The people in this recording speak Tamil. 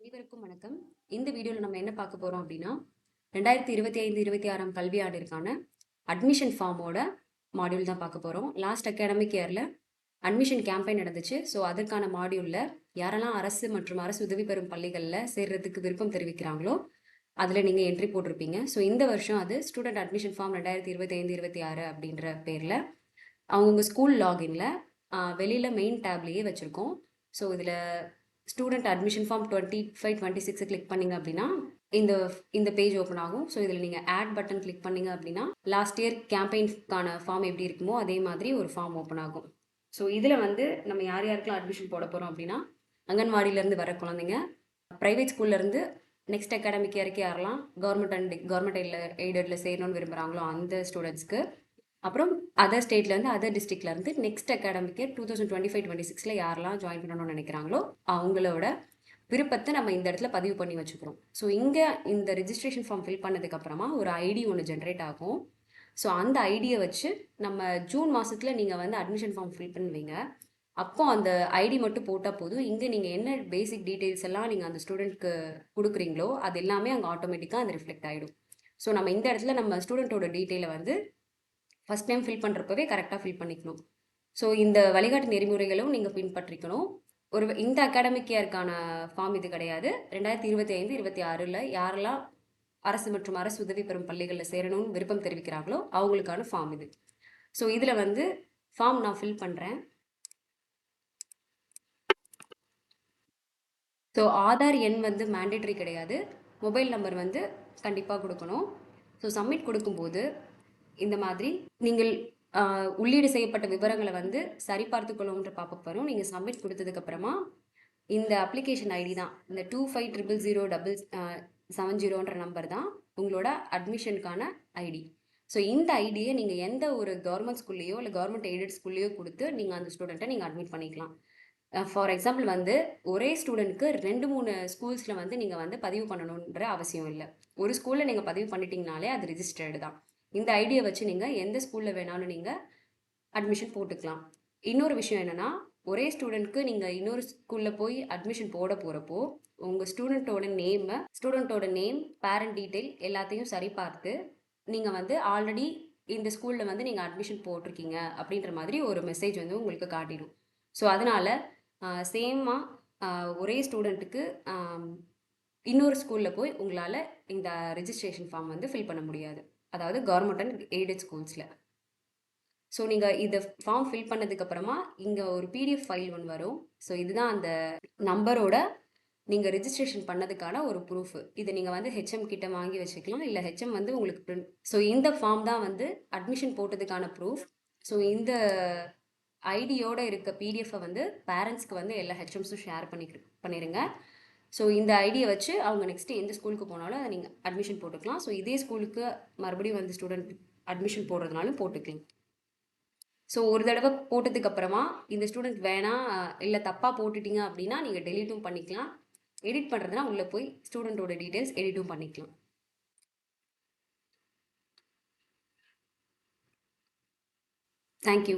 அனைவருக்கும் வணக்கம். இந்த வீடியோவில் நம்ம என்ன பார்க்க போறோம் அப்படின்னா 2025-26 கல்வியாண்டிற்கான அட்மிஷன் ஃபார்மோட மாடியூல் தான் பார்க்க போறோம். லாஸ்ட் அகாடமிக் இயர்ல அட்மிஷன் கேம்பெயின் நடந்துச்சு. ஸோ அதற்கான மாடியூல்ல யாரெல்லாம் அரசு மற்றும் அரசு உதவி பெறும் பள்ளிகளில் சேர்றதுக்கு விருப்பம் தெரிவிக்கிறாங்களோ அதில் நீங்கள் என்ட்ரி போட்டிருப்பீங்க. ஸோ இந்த வருஷம் அது ஸ்டூடெண்ட் அட்மிஷன் ஃபார்ம் 2025-26 அப்படின்ற பேரில் அவங்கவுங்க ஸ்கூல் லாகின்ல வெளியில் மெயின் டேப்லேயே வச்சுருக்கோம். ஸோ இதில் ஸ்டூடெண்ட் அட்மிஷன் ஃபார்ம் 25-26 கிளிக் பண்ணிங்க அப்படின்னா இந்த பேஜ் ஓப்பன் ஆகும். ஸோ இதில் நீங்கள் ஆட் பட்டன் கிளிக் பண்ணிங்க அப்படின்னா லாஸ்ட் இயர் கேம்பெயின்கான ஃபார்ம் எப்படி இருக்குமோ அதே மாதிரி ஒரு ஃபார்ம் ஓப்பன் ஆகும். ஸோ இதில் நம்ம யார் யாருக்கெல்லாம் அட்மிஷன் போட போகிறோம் அப்படின்னா அங்கன்வாடியிலேருந்து வர குழந்தைங்க, ப்ரைவேட் ஸ்கூல்லேருந்து நெக்ஸ்ட் அகாடமிக் இயருக்கு யாரெல்லாம் கவர்மெண்ட் எய்டடில் சேரணும்னு விரும்புகிறாங்களோ அந்த ஸ்டூடெண்ட்ஸ்க்கு, அப்புறம் அதர் ஸ்டேட்லேருந்து அதர் டிஸ்ட்ரிக்ட்லேருந்து நெக்ஸ்ட் அகாடமிக் 2025-26 யாரெல்லாம் ஜாயின் பண்ணணும்னு நினைக்கிறாங்களோ அவங்களோட விருப்பத்தை நம்ம இந்த இடத்துல பதிவு பண்ணி வச்சுக்கிறோம். ஸோ இங்கே இந்த ரிஜிஸ்ட்ரேஷன் ஃபார்ம் ஃபில் பண்ணதுக்கப்புறமா ஒரு ஐடி ஒன்று ஜென்ரேட் ஆகும். ஸோ அந்த ஐடியை வச்சு நம்ம ஜூன் மாதத்தில் நீங்கள் அட்மிஷன் ஃபார்ம் ஃபில் பண்ணுவீங்க. அப்போ அந்த ஐடி மட்டும் போட்டால் போதும். இங்கே நீங்கள் என்ன பேசிக் டீட்டெயில்ஸ் எல்லாம் நீங்கள் அந்த ஸ்டூடெண்ட்க்கு கொடுக்குறீங்களோ அது எல்லாமே அங்கே ஆட்டோமேட்டிக்காக அந்த ரிஃப்ளெக்ட் ஆகிடும். ஸோ நம்ம இந்த இடத்துல நம்ம ஸ்டூடெண்ட்டோட டீட்டெயிலை ஃபஸ்ட் டைம் ஃபில் பண்ணுறப்பவே கரெக்டாக ஃபில் பண்ணிக்கணும். ஸோ இந்த வழிகாட்டு நெறிமுறைகளும் நீங்கள் பின்பற்றிக்கணும். இந்த அகாடமிக் இயருக்கான ஃபார்ம் இது கிடையாது. 2025-26 யாரெல்லாம் அரசு மற்றும் அரசு உதவி பெறும் பள்ளிகளில் சேரணும்னு விருப்பம் தெரிவிக்கிறாங்களோ அவங்களுக்கான ஃபார்ம் இது. ஸோ இதில் ஃபார்ம் நான் ஃபில் பண்ணுறேன். ஸோ ஆதார் எண் மேண்டேட்ரி கிடையாது. மொபைல் நம்பர் கண்டிப்பாக கொடுக்கணும். ஸோ சப்மிட் கொடுக்கும்போது இந்த மாதிரி நீங்கள் உள்ளீடு செய்யப்பட்ட விவரங்களை சரிபார்த்து கொள்ளும்ன்ற பாப்பப் வரும். நீங்கள் சப்மிட் கொடுத்ததுக்கப்புறமா இந்த அப்ளிகேஷன் ஐடி தான், இந்த 25000770 நம்பர் தான் உங்களோட அட்மிஷனுக்கான ஐடி. ஸோ இந்த ஐடியை நீங்கள் எந்த ஒரு கவர்மெண்ட் ஸ்கூல்லையோ இல்லை கவர்மெண்ட் எய்டட் ஸ்கூல்லையோ கொடுத்து நீங்கள் அந்த ஸ்டூடெண்ட்டை நீங்கள் அட்மிட் பண்ணிக்கலாம். ஃபார் எக்ஸாம்பிள் ஒரே ஸ்டூடெண்ட்க்கு 2-3 ஸ்கூல்ஸில் நீங்கள் பதிவு பண்ணணுன்ற அவசியம் இல்லை. ஒரு ஸ்கூலில் நீங்கள் பதிவு பண்ணிட்டீங்கனாலே அது ரிஜிஸ்டர்டு தான். இந்த ஐடியை வச்சு நீங்கள் எந்த ஸ்கூலில் வேணாலும் நீங்கள் அட்மிஷன் போட்டுக்கலாம். இன்னொரு விஷயம் என்னென்னா, ஒரே ஸ்டூடெண்ட்க்கு நீங்கள் இன்னொரு ஸ்கூலில் போய் அட்மிஷன் போட போகிறப்போ உங்கள் ஸ்டூடெண்ட்டோட நேம், பேரண்ட் டீட்டெயில் எல்லாத்தையும் சரி பார்த்து நீங்கள் ஆல்ரெடி இந்த ஸ்கூலில் நீங்கள் அட்மிஷன் போட்டிருக்கீங்க அப்படின்ற மாதிரி ஒரு மெசேஜ் உங்களுக்கு காட்டிடும். ஸோ அதனால் ஒரே ஸ்டூடெண்ட்டுக்கு இன்னொரு ஸ்கூலில் போய் உங்களால் இந்த ரிஜிஸ்ட்ரேஷன் ஃபார்ம் ஃபில் பண்ண முடியாது, அதாவது கவர்மெண்ட் அண்ட் எய்டட் ஸ்கூல்ஸில். ஸோ நீங்கள் இதை ஃபார்ம் ஃபில் பண்ணதுக்கப்புறமா இங்கே ஒரு பிடிஎஃப் ஃபைல் ஒன்று வரும். ஸோ இதுதான் அந்த நம்பரோட நீங்கள் ரிஜிஸ்ட்ரேஷன் பண்ணதுக்கான ஒரு ப்ரூஃப். இதை நீங்கள் ஹெச்எம் கிட்ட வாங்கி வச்சுக்கலாம், இல்லை ஹெச்எம் உங்களுக்கு பிரிண்ட். ஸோ இந்த ஃபார்ம் தான் அட்மிஷன் போட்டதுக்கான ப்ரூஃப். ஸோ இந்த ஐடியோட இருக்க பிடிஎஃப்பை பேரண்ட்ஸ்க்கு எல்லா ஹெச்எம்ஸும் ஷேர் பண்ணிடுங்க. ஸோ இந்த ஐடியை வச்சு அவங்க நெக்ஸ்ட்டு எந்த ஸ்கூலுக்கு போனாலும் அதை நீங்கள் அட்மிஷன் போட்டுக்கலாம். ஸோ இதே ஸ்கூலுக்கு மறுபடியும் ஸ்டூடெண்ட் அட்மிஷன் போடுறதுனாலும் போட்டுக்கலாம். ஸோ ஒரு தடவை போட்டதுக்கப்புறமா இந்த ஸ்டூடெண்ட் வேணாம் இல்லை தப்பாக போட்டுட்டீங்க அப்படின்னா நீங்கள் டெலீட்டும் பண்ணிக்கலாம். எடிட் பண்ணுறதுனா உள்ளே போய் ஸ்டூடெண்ட்டோட டீட்டெயில்ஸ் எடிட்டும் பண்ணிக்கலாம். தேங்க்யூ.